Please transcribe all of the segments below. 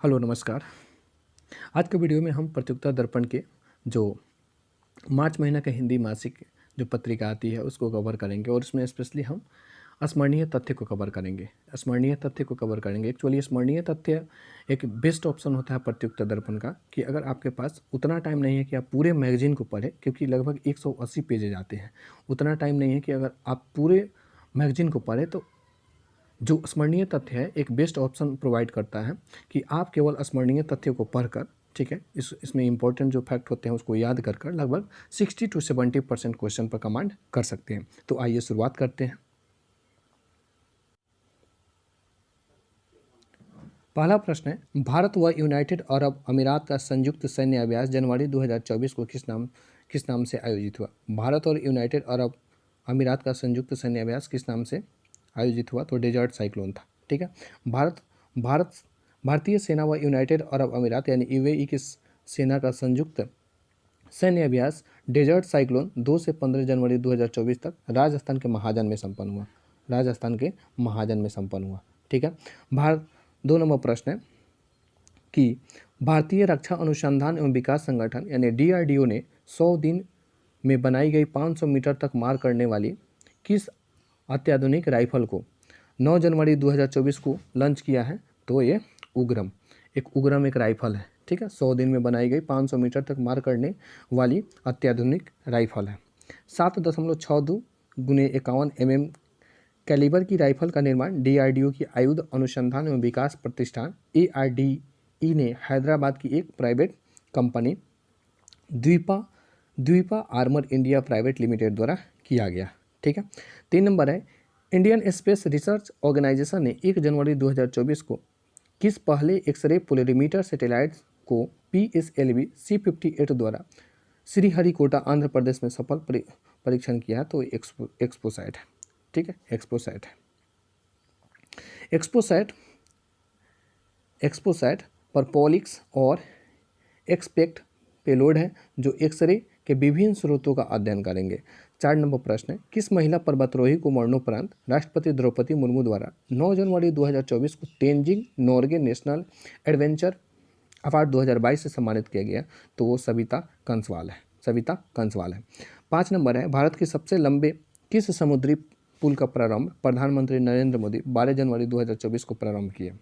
Hello नमस्कार। आज के वीडियो में हम प्रतियोगिता दर्पण के जो मार्च महीना का हिंदी मासिक जो पत्रिका आती है उसको कवर करेंगे और उसमें स्पेशली हम स्मरणीय तथ्य को कवर करेंगे। एक्चुअली स्मरणीय तथ्य एक बेस्ट ऑप्शन होता है प्रतियोगिता दर्पण का कि अगर आपके पास उतना टाइम नहीं है कि आप पूरे मैगजीन को पढ़ें, क्योंकि लगभग 180 पेजेज आते हैं। उतना टाइम नहीं है कि अगर आप पूरे मैगजीन को पढ़ें, तो जो स्मरणीय तथ्य है एक बेस्ट ऑप्शन प्रोवाइड करता है कि आप केवल स्मरणीय तथ्यों को पढ़कर, ठीक है, इसमें इंपॉर्टेंट जो फैक्ट होते हैं उसको याद कर लगभग 60 to 70% क्वेश्चन पर कमांड कर सकते हैं। तो आइए शुरुआत करते हैं। पहला प्रश्न है, भारत व यूनाइटेड अरब अमीरात का संयुक्त सैन्य अभ्यास जनवरी 2024 को किस नाम से आयोजित हुआ? भारत और यूनाइटेड अरब अमीरात का संयुक्त सैन्य अभ्यास किस नाम से आयोजित हुआ? तो डेजर्ट साइक्लोन था। ठीक है, भारतीय सेना व यूनाइटेड अरब अमीरात यानी यूएई की सेना का संयुक्त सैन्य अभ्यास डेजर्ट साइक्लोन 2 से 15 जनवरी 2024 तक राजस्थान के महाजन में संपन्न हुआ। ठीक है, भारत 2 नंबर प्रश्न है कि भारतीय रक्षा अनुसंधान एवं विकास संगठन यानी डीआरडीओ ने 100 दिन में बनाई गई 500 मीटर तक मार करने वाली किस अत्याधुनिक राइफल को 9 जनवरी 2024 को लॉन्च किया है? तो ये उग्रम एक राइफल है। ठीक है, 100 दिन में बनाई गई 500 मीटर तक मार करने वाली अत्याधुनिक राइफल है। 7.62 गुने 51 mm कैलिबर की राइफल का निर्माण डीआरडीओ की आयुध अनुसंधान एवं विकास प्रतिष्ठान एआरडीई ने हैदराबाद की एक private company Dvipa Armour India Private Limited द्वारा किया गया। ठीक है, 3 नंबर है, इंडियन स्पेस रिसर्च ऑर्गेनाइजेशन ने 1 जनवरी 2024 को किस पहले एक्सरे पोलरीमीटर सैटेलाइट को PSLV C58 द्वारा श्रीहरिकोटा आंध्र प्रदेश में सफल परीक्षण किया है? तो एक्सपोसैट है। ठीक है, एक्सपोसैट पर पॉलिक्स और एक्सपेक्ट पेलोड है जो एक्सरे के विभिन्न स्रोतों का अध्ययन करेंगे। 4 नंबर प्रश्न है, किस महिला पर्वतारोही को मरणोपरांत राष्ट्रपति द्रौपदी मुर्मू द्वारा 9 जनवरी 2024 को Tenzing Norgay national adventure award 2022 से सम्मानित किया गया? तो वो सविता कंसवाल है। 5 नंबर है, भारत के सबसे लंबे किस समुद्री पुल का प्रारंभ प्रधानमंत्री नरेंद्र मोदी 12 जनवरी 2024 को प्रारंभ किए?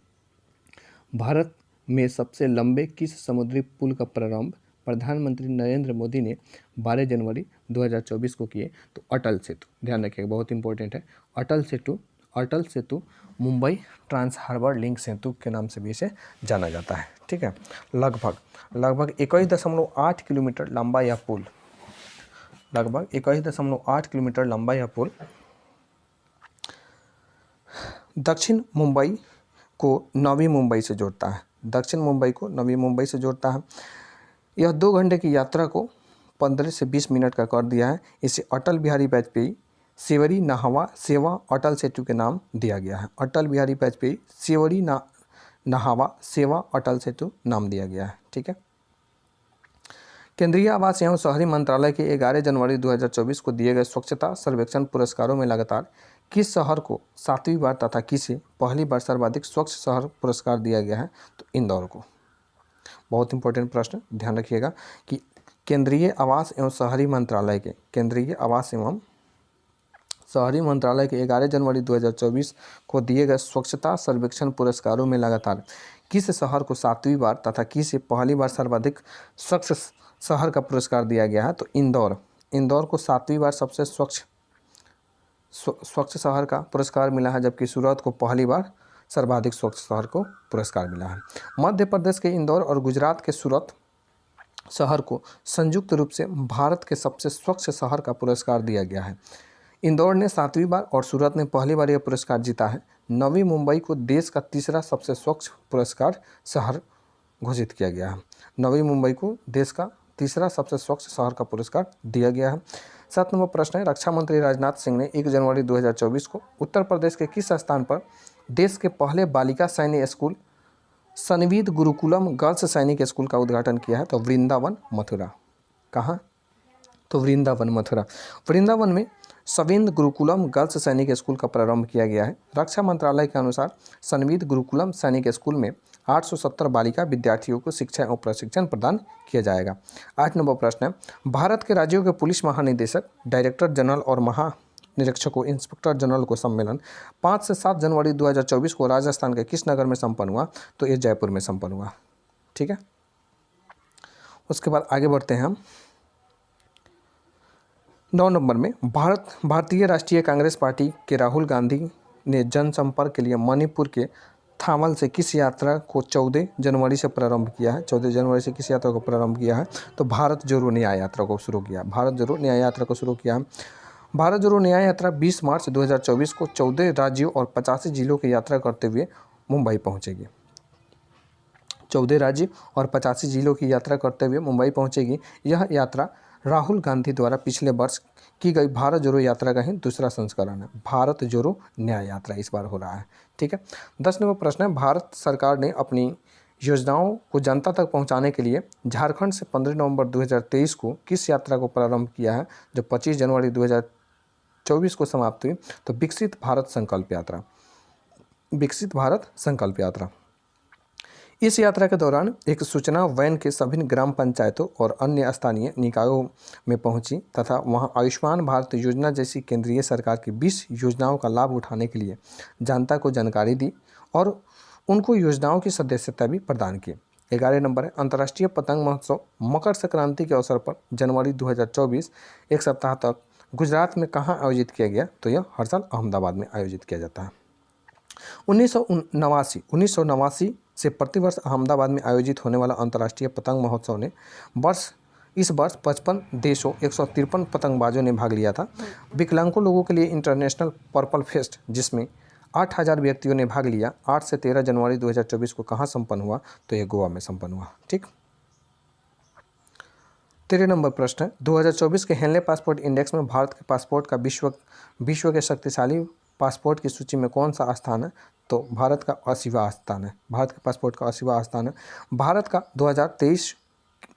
भारत में सबसे लंबे किस समुद्री पुल का प्रारंभ प्रधानमंत्री नरेंद्र मोदी ने 12 जनवरी 2024 को किए? तो अटल सेतु। ध्यान रखिएगा, बहुत इंपॉर्टेंट है। Atal Setu Mumbai trans harbour link सेतु के नाम से भी इसे जाना जाता है। ठीक है, लगभग 21.8 किलोमीटर लंबा यह पुल दक्षिण मुंबई को नवी मुंबई से जोड़ता है। यह 2 घंटे की यात्रा को 15 से 20 मिनट का कर दिया है। इसे अटल बिहारी वाजपेयी सेवरी नहावा सेवा अटल सेतु के नाम दिया गया है। अटल बिहारी वाजपेयी सेवरी नहावा सेवा अटल सेतु नाम दिया गया है। ठीक है, केंद्रीय आवास एवं शहरी मंत्रालय के 11 जनवरी 2024 को दिए गए स्वच्छता सर्वेक्षण पुरस्कारों में लगातार किस शहर को 7वीं बार तथा किसे पहली बार सर्वाधिक स्वच्छ शहर पुरस्कार दिया गया है? तो इंदौर को। बहुत इंपॉर्टेंट प्रश्न, ध्यान रखिएगा कि केंद्रीय आवास एवं शहरी मंत्रालय के 11 जनवरी 2024 को दिए गए स्वच्छता सर्वेक्षण पुरस्कारों में लगातार किस शहर को 7वीं बार तथा किसे पहली बार सर्वाधिक स्वच्छ शहर का पुरस्कार दिया गया है? तो इंदौर को 7वीं बार सबसे स्वच्छ शहर का पुरस्कार मिला है, जबकि सूरत को पहली बार सर्वाधिक स्वच्छ शहर को पुरस्कार मिला है। मध्य प्रदेश के इंदौर और गुजरात के सूरत शहर को संयुक्त रूप से भारत के सबसे स्वच्छ शहर का पुरस्कार दिया गया है। इंदौर ने 7वीं बार और सूरत ने पहली बार यह पुरस्कार जीता है। नवी मुंबई को देश का तीसरा सबसे स्वच्छ पुरस्कार शहर घोषित किया गया है। नवी मुंबई को देश का तीसरा सबसे स्वच्छ शहर का पुरस्कार दिया गया है। 7 नंबर प्रश्न है, रक्षा मंत्री राजनाथ सिंह ने 1 जनवरी 2024 को उत्तर प्रदेश के किस स्थान पर देश के पहले बालिका सैन्य स्कूल सनवीद गुरुकुलम गर्ल्स सैनिक स्कूल का उद्घाटन किया है? तो वृंदावन मथुरा। कहाँ? तो वृंदावन मथुरा। वृंदावन में सविंद गुरुकुलम गर्ल्स सैनिक स्कूल का प्रारंभ किया गया है। रक्षा मंत्रालय के अनुसार सनविद गुरुकुलम सैनिक स्कूल में 870 बालिका विद्यार्थियों को शिक्षा एवं प्रशिक्षण प्रदान किया जाएगा। 8 नंबर प्रश्न है, भारत के राज्यों के पुलिस महानिदेशक, डायरेक्टर जनरल और महानिरीक्षकों, इंस्पेक्टर जनरल को सम्मेलन 5 से 7 जनवरी 2024 को राजस्थान के किस नगर में संपन्न हुआ? तो ये जयपुर में संपन्न हुआ। ठीक है, उसके बाद आगे बढ़ते हैं हम 9 नंबर में। भारतीय राष्ट्रीय कांग्रेस पार्टी के राहुल गांधी ने जनसंपर्क के लिए मणिपुर के थामल से किस यात्रा को 14 जनवरी से प्रारंभ किया है? 14 जनवरी से किस यात्रा को प्रारंभ किया है? तो भारत जोड़ो न्याय यात्रा को शुरू किया। भारत जोड़ो न्याय यात्रा को शुरू किया है। भारत जोड़ो न्याय यात्रा 20 मार्च 2024 को 14 राज्यों और 85 जिलों की यात्रा करते हुए मुंबई पहुंचेगी। 14 राज्य और 85 जिलों की यात्रा करते हुए मुंबई पहुंचेगी। यह यात्रा राहुल गांधी द्वारा पिछले वर्ष की गई भारत जोड़ो यात्रा का ही दूसरा संस्करण है। भारत जोड़ो न्याय यात्रा इस बार हो रहा है। ठीक है, 10 नंबर प्रश्न है, भारत सरकार ने अपनी योजनाओं को जनता तक पहुंचाने के लिए झारखंड से 15 नवंबर 2023 को किस यात्रा को प्रारंभ किया है, जो 25 जनवरी 2024 को समाप्त हुई? तो विकसित भारत संकल्प यात्रा। विकसित भारत संकल्प यात्रा। इस यात्रा के दौरान एक सूचना वैन के सभी ग्राम पंचायतों और अन्य स्थानीय निकायों में पहुंची तथा वहां आयुष्मान भारत योजना जैसी केंद्रीय सरकार की 20 योजनाओं का लाभ उठाने के लिए जनता को जानकारी दी और उनको योजनाओं की सदस्यता भी प्रदान की। 11 नंबर है, अंतर्राष्ट्रीय पतंग महोत्सव मकर संक्रांति के अवसर पर जनवरी 2024 एक सप्ताह तक गुजरात में कहाँ आयोजित किया गया? तो यह हर साल अहमदाबाद में आयोजित किया जाता है। 1989 से प्रतिवर्ष अहमदाबाद में आयोजित होने वाला अंतर्राष्ट्रीय पतंग महोत्सव ने इस वर्ष 55 देशों 153 पतंगबाजों ने भाग लिया था। विकलांगों लोगों के लिए इंटरनेशनल पर्पल फेस्ट, जिसमें 8000 व्यक्तियों ने भाग लिया, 8 से 13 जनवरी 2024 को कहाँ संपन्न हुआ? तो यह गोवा में संपन्न हुआ। ठीक, 13 नंबर प्रश्न है, 2024 के हेनले पासपोर्ट इंडेक्स में भारत के पासपोर्ट का विश्व के शक्तिशाली पासपोर्ट की सूची में कौन सा स्थान है? तो भारत का 80वां स्थान है। भारत के पासपोर्ट का 80वां स्थान है। भारत का 2023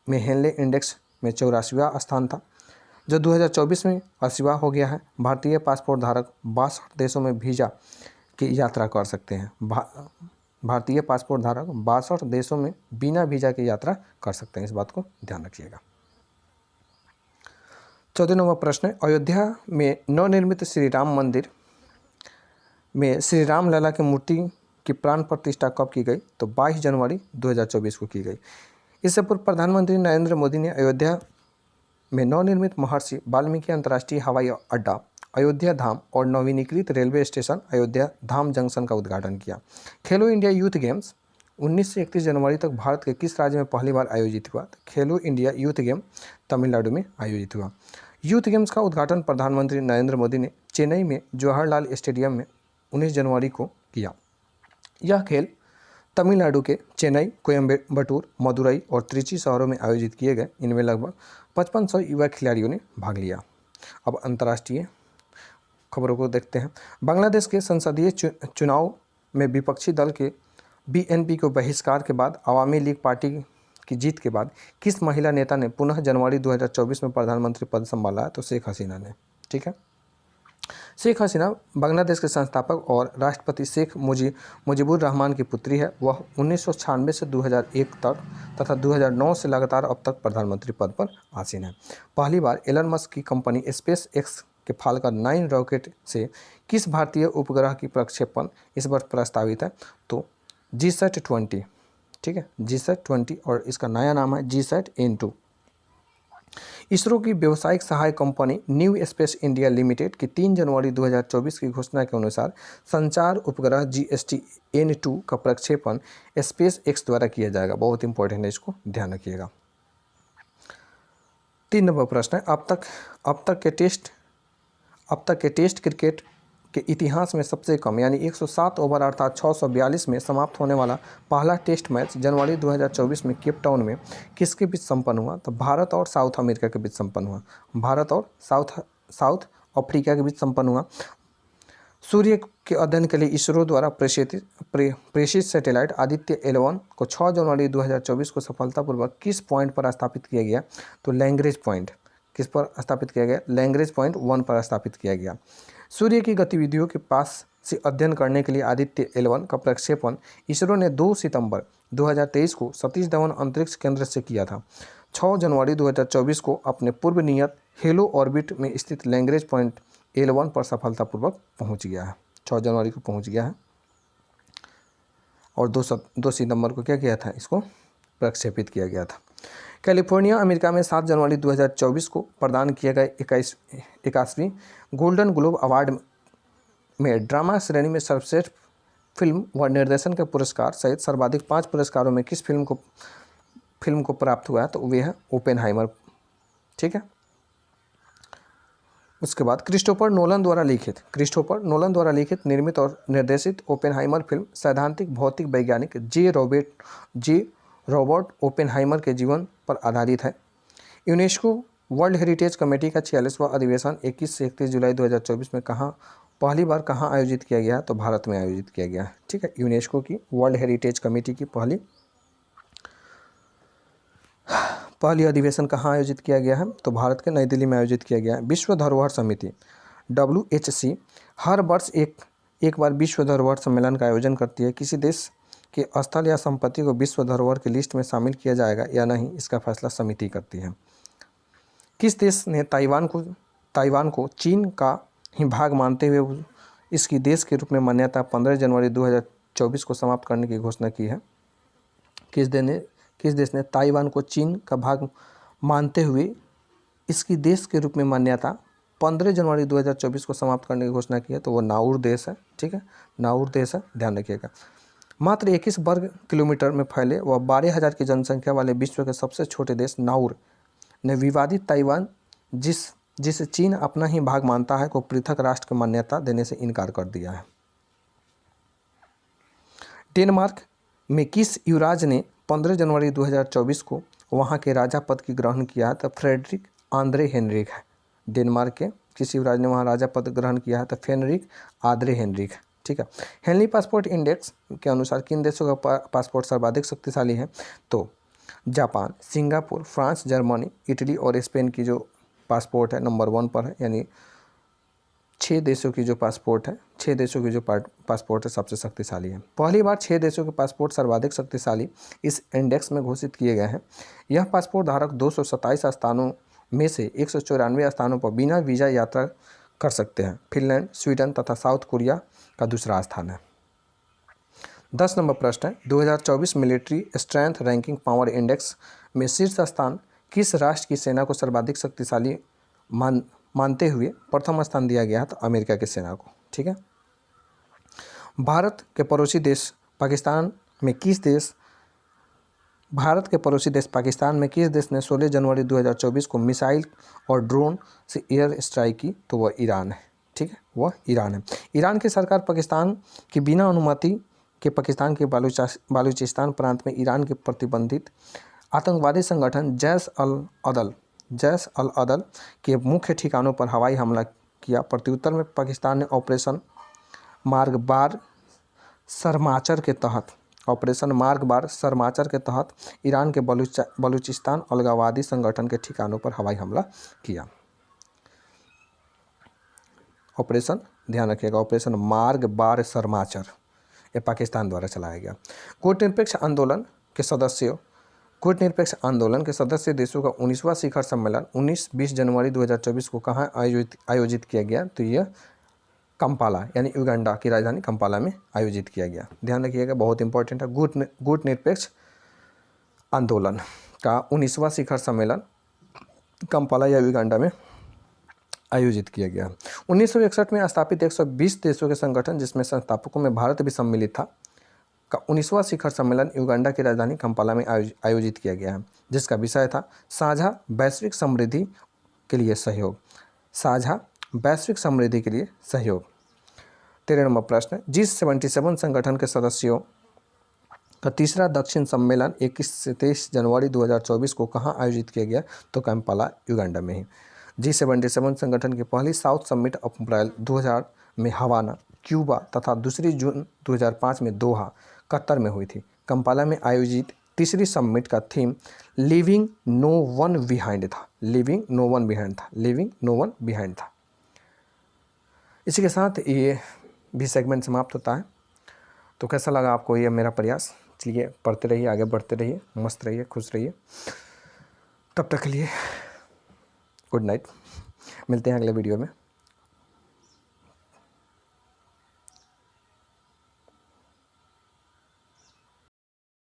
में हेनले इंडेक्स में 84वां स्थान था, जो 2024 में 80वां हो गया है। भारतीय पासपोर्ट धारक 62 देशों में वीज़ा की यात्रा कर सकते हैं। भारतीय पासपोर्ट धारक 62 देशों में बिना वीज़ा की यात्रा कर सकते हैं, इस बात को ध्यान रखिएगा। 14 नंबर प्रश्न है, अयोध्या में नवनिर्मित श्री राम मंदिर में श्री राम लला की मूर्ति की प्राण प्रतिष्ठा कब की गई? तो 22 जनवरी 2024 को की गई। इससे पूर्व प्रधानमंत्री नरेंद्र मोदी ने अयोध्या में नवनिर्मित महर्षि वाल्मीकि अंतर्राष्ट्रीय हवाई अड्डा, अयोध्या धाम और नवीनीकृत रेलवे स्टेशन अयोध्या धाम जंक्शन का उद्घाटन किया। खेलो इंडिया यूथ गेम्स 19 से 31 जनवरी तक भारत के किस राज्य में पहली बार आयोजित हुआ? खेलो इंडिया यूथ गेम तमिलनाडु में आयोजित हुआ। यूथ गेम्स का उद्घाटन प्रधानमंत्री नरेंद्र मोदी ने चेन्नई में जवाहरलाल स्टेडियम में 19 जनवरी को किया। यह खेल तमिलनाडु के चेन्नई, कोयम्बटूर, मदुरई और त्रिची शहरों में आयोजित किए गए। इनमें लगभग 5500 युवा खिलाड़ियों ने भाग लिया। अब अंतर्राष्ट्रीय खबरों को देखते हैं। बांग्लादेश के संसदीय चुनाव में विपक्षी दल के बीएनपी को बहिष्कार के बाद अवामी लीग पार्टी की जीत के बाद किस महिला नेता ने पुनः जनवरी 2024 में प्रधानमंत्री पद संभाला? तो शेख हसीना ने। ठीक है, शेख हसीना बांग्लादेश के संस्थापक और राष्ट्रपति शेख मुजीबुर रहमान की पुत्री है। वह 1996 से 2001 तक तथा 2009 से लगातार अब तक प्रधानमंत्री पद पर आसीन है। पहली बार एलन मस्क की कंपनी स्पेस एक्स के फाल्कन 9 रॉकेट से किस भारतीय उपग्रह की प्रक्षेपण इस वर्ष प्रस्तावित है? तो GSAT-20। ठीक है, GSAT-20 और इसका नया नाम है GSAT-N2। इसरो की व्यावसायिक सहायक company new space India limited की 3 जनवरी 2024 की घोषणा के अनुसार संचार उपग्रह GSAT-N2 का प्रक्षेपण स्पेस एक्स द्वारा किया जाएगा। बहुत इंपॉर्टेंट है, इसको ध्यान रखिएगा। 3 नंबर प्रश्न है, अब तक के टेस्ट क्रिकेट के इतिहास में सबसे कम यानी 107 ओवर अर्थात 642 में समाप्त होने वाला पहला टेस्ट मैच जनवरी 2024 में केप टाउन में किसके बीच संपन्न हुआ? तो भारत और साउथ अमेरिका के बीच संपन्न हुआ। भारत और साउथ अफ्रीका के बीच संपन्न हुआ। सूर्य के अध्ययन के लिए इसरो द्वारा प्रेषित सैटेलाइट आदित्य L1 को 6 जनवरी 2024 को सफलतापूर्वक किस पॉइंट पर स्थापित किया गया? तो लैग्रेंज पॉइंट। किस पर स्थापित किया गया? लैग्रेंज पॉइंट 1 पर स्थापित किया गया। सूर्य की गतिविधियों के पास से अध्ययन करने के लिए आदित्य L1 का प्रक्षेपण इसरो ने 2 सितंबर 2023 को सतीश धवन अंतरिक्ष केंद्र से किया था। 6 जनवरी 2024 को अपने पूर्व नियत हेलो ऑर्बिट में स्थित लैग्रेंज पॉइंट L1 पर सफलतापूर्वक पहुंच गया है। 6 जनवरी को पहुंच गया है और 2 सितंबर को क्या किया था? इसको प्रक्षेपित किया गया था। कैलिफोर्निया अमेरिका में 7 जनवरी 2024 को प्रदान किए गए 81वीं गोल्डन ग्लोब अवार्ड में ड्रामा श्रेणी में सर्वश्रेष्ठ फिल्म व निर्देशन के पुरस्कार सहित सर्वाधिक 5 पुरस्कारों में किस फिल्म को प्राप्त हुआ है? तो वे है ओपेनहाइमर। ठीक है। उसके बाद क्रिस्टोफर नोलन द्वारा लिखित निर्मित और निर्देशित ओपेनहाइमर फिल्म सैद्धांतिक भौतिक वैज्ञानिक जे रॉबर्ट ओपेनहाइमर के जीवन पर आधारित है। यूनेस्को वर्ल्ड हेरिटेज कमेटी का 46वां अधिवेशन 21 से 31 जुलाई 2024 में पहली बार कहाँ आयोजित किया गया? तो भारत में आयोजित किया गया। ठीक है। यूनेस्को की वर्ल्ड हेरिटेज कमेटी की पहली अधिवेशन कहाँ आयोजित किया गया है? तो भारत के नई दिल्ली में आयोजित किया गया है। विश्व धरोहर समिति WHC हर वर्ष एक बार विश्व धरोहर सम्मेलन का आयोजन करती है। किसी देश के स्थल या संपत्ति को विश्व धरोहर की लिस्ट में शामिल किया जाएगा या नहीं, इसका फैसला समिति करती है। किस देश ने ताइवान को चीन का ही भाग मानते हुए इसकी देश के रूप में मान्यता 15 जनवरी 2024 को समाप्त करने की घोषणा की है? किस देश ने ताइवान को चीन का भाग मानते हुए इसकी देश के रूप में मान्यता 15 जनवरी 2024 को समाप्त करने की घोषणा की है? तो वो नाउर देश है। ठीक है, नाउर देश है, ध्यान रखिएगा। मात्र 21 वर्ग किलोमीटर में फैले व 12,000 की जनसंख्या वाले विश्व के सबसे छोटे देश नाउर ने विवादित ताइवान जिसे चीन अपना ही भाग मानता है को पृथक राष्ट्र की मान्यता देने से इनकार कर दिया है। डेनमार्क में किस युवराज ने 15 जनवरी 2024 को वहां के राजा पद की ग्रहण किया है? तो फ्रेडरिक आंद्रे हेनरिक है। डेनमार्क के किस युवराज ने वहां राजा पद ग्रहण किया है? तो फ्रेडरिक आंद्रे हेनरिक। ठीक है। हेनली पासपोर्ट इंडेक्स के अनुसार किन देशों का पासपोर्ट सर्वाधिक शक्तिशाली है? तो Japan, Singapore, France, Germany, Italy और स्पेन की जो पासपोर्ट है नंबर 1 पर है। यानी 6 देशों की जो पासपोर्ट है सबसे शक्तिशाली है। पहली बार 6 देशों के पासपोर्ट सर्वाधिक शक्तिशाली इस इंडेक्स में घोषित किए गए हैं। यह पासपोर्ट धारक 227 स्थानों में से 194 स्थानों पर बिना वीज़ा यात्रा कर सकते हैं। फिनलैंड, स्वीडन तथा साउथ कोरिया का दूसरा स्थान है। 10 नंबर प्रश्न है, 2024 military strength ranking power index में शीर्ष स्थान किस राष्ट्र की सेना को सर्वाधिक शक्तिशाली मानते हुए प्रथम स्थान दिया गया है? तो अमेरिका की सेना को। ठीक है। भारत के पड़ोसी देश पाकिस्तान में किस देश ने 16 जनवरी 2024 को मिसाइल और ड्रोन से एयर स्ट्राइक की? तो वह ईरान है। ठीक है, वह ईरान है। ईरान की सरकार पाकिस्तान की बिना अनुमति के पाकिस्तान के बालूचिस्तान प्रांत में ईरान के प्रतिबंधित आतंकवादी संगठन जैश अल अदल के मुख्य ठिकानों पर हवाई हमला किया। प्रत्युत्तर में पाकिस्तान ने ऑपरेशन मार्गबार सरमाचर के तहत ईरान के बलूचिस्तान अलगाववादी संगठन के ठिकानों पर हवाई हमला किया। ऑपरेशन, ध्यान रखिएगा, ऑपरेशन मार्गबार सरमाचर ये पाकिस्तान द्वारा चलाया गया। कूटनिरपेक्ष आंदोलन के सदस्य देशों का 19वां शिखर सम्मेलन 19-20 जनवरी 2024 को कहाँ आयोजित किया गया? तो यह कंपाला यानी युगांडा की राजधानी कंपाला में आयोजित किया गया। ध्यान रखिएगा, बहुत इंपॉर्टेंट है। कूटनिरपेक्ष आंदोलन का 19वां शिखर सम्मेलन कंपाला या युगांडा में आयोजित किया गया। 1961 में स्थापित 120 देशों के संगठन जिसमें संस्थापकों में भारत भी सम्मिलित था का 19वां शिखर सम्मेलन युगांडा की राजधानी कंपाला में आयोजित किया गया है, जिसका विषय था साझा वैश्विक समृद्धि के लिए सहयोग। 13 नंबर प्रश्न, G77 संगठन के सदस्यों का तीसरा दक्षिण सम्मेलन 21 से 23 जनवरी 2024 को कहाँ आयोजित किया गया? तो कंपाला युगांडा में ही। G77 संगठन की पहली साउथ समिट अप्रैल 2000 में हवाना, क्यूबा तथा दूसरी जून 2005 में दोहा, कतर में हुई थी। कंपाला में आयोजित तीसरी समिट का theme leaving no one behind था, लिविंग नो वन बिहाइंड था, लिविंग नो वन बिहाइंड था। इसी के साथ ये भी सेगमेंट समाप्त होता है। तो कैसा लगा आपको ये मेरा प्रयास? चलिए पढ़ते रहिए, आगे बढ़ते रहिए, मस्त रहिए, खुश रहिए। तब तक के लिए गुड नाइट, मिलते हैं अगले वीडियो में।